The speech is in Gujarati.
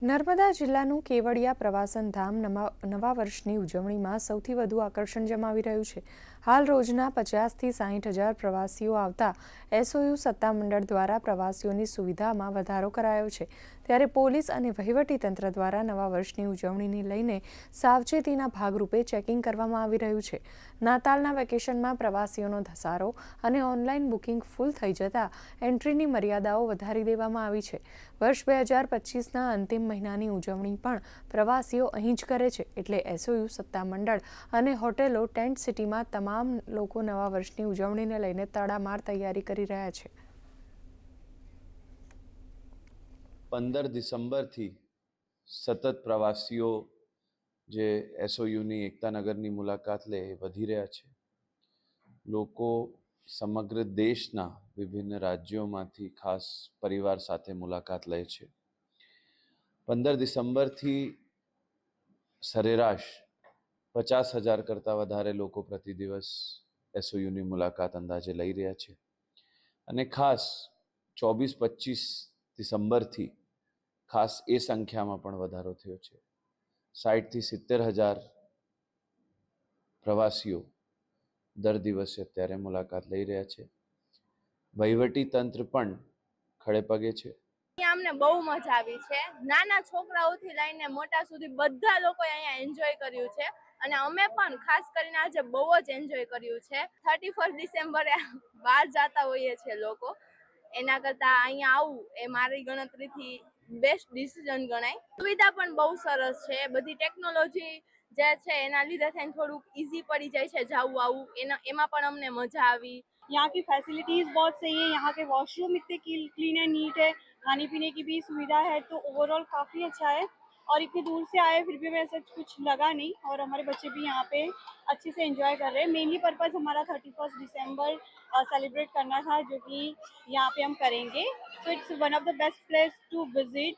નર્મદા જિલ્લાનું કેવડિયા પ્રવાસન ધામ નવા વર્ષની ઉજવણીમાં સૌથી વધુ આકર્ષણ જમાવી રહ્યું છે। હાલ રોજના 50થી 60 હજાર પ્રવાસીઓ આવતા એસઓયુ સત્તામંડળ દ્વારા પ્રવાસીઓની સુવિધામાં વધારો કરાયો છે। ત્યારે પોલીસ અને વહીવટીતંત્ર દ્વારા નવા વર્ષની ઉજવણીને લઈને સાવચેતીના ભાગરૂપે ચેકિંગ કરવામાં આવી રહ્યું છે। નાતાલના વેકેશનમાં પ્રવાસીઓનો ધસારો અને ઓનલાઈન બુકિંગ ફૂલ થઈ જતા એન્ટ્રીની મર્યાદાઓ વધારી દેવામાં આવી છે। વર્ષ 2025ના અંતિમ મહિનાની ઉજવણી પણ પ્રવાસીઓ અહીં જ કરે છે, એટલે એસઓયુ સત્તામંડળ અને હોટેલો ટેન્ટ સિટીમાં તમામ લોકો નવા વર્ષની ઉજવણીને લઈને તડામાર તૈયારી કરી રહ્યા છે। 15 ડિસેમ્બરથી સતત પ્રવાસીઓ જે એસઓયુની એકતાનગરની મુલાકાત લે એ વધી રહ્યા છે। લોકો સમગ્ર દેશના વિભિન્ન રાજ્યોમાંથી ખાસ પરિવાર સાથે મુલાકાત લે છે। 15 ડિસેમ્બરથી સરેરાશ 50,000 કરતાં વધારે લોકો પ્રતિ દિવસ એસઓયુની મુલાકાત અંદાજે લઈ રહ્યા છે અને ખાસ 24-25 ડિસેમ્બરથી ખાસ એ સંખ્યામાં પણ વધારો થયો છે। 60થી 70,000 પ્રવાસીઓ દર દિવસે અત્યારે મુલાકાત લઈ રહ્યા છે। વહીવટી તંત્ર પણ ખડે પગે છે। અમને બહુ મજા આવી છે। નાના છોકરાઓથી લઈને મોટા સુધી બધા લોકોએ અહીંયા એન્જોય કર્યું છે અને અમે પણ ખાસ કરીને આજે બહુ જ એન્જોય કર્યું છે। 31 ડિસેમ્બરે બહાર જતા હોઈએ છે લોકો, એના કરતાં અહીંયા આવું એ મારી ગણતરીથી બેસ્ટ ડિસિઝન ગણાય। સુવિધા પણ બહુ સરસ છે, બધી ટેકનોલોજી જે છે એના લીધે થઈને થોડુંક ઇઝી પડી જાય છે જવું આવું, એમાં પણ અમને મજા આવી। यहाँ की फैसिलिटीज़ बहुत सही है, यहाँ के वॉशरूम इतने क्लीन एंड नीट है, खाने पीने की भी सुविधा है, तो ओवरऑल काफ़ी अच्छा है। और इतनी दूर से आए फिर भी वैसे कुछ लगा नहीं, और हमारे बच्चे भी यहाँ पे अच्छे से एंजॉय कर रहे हैं। मेनली पर्पज़ हमारा 31 दिसंबर सेलिब्रेट करना था, जो कि यहाँ पे हम करेंगे। So it's one of the best place to visit.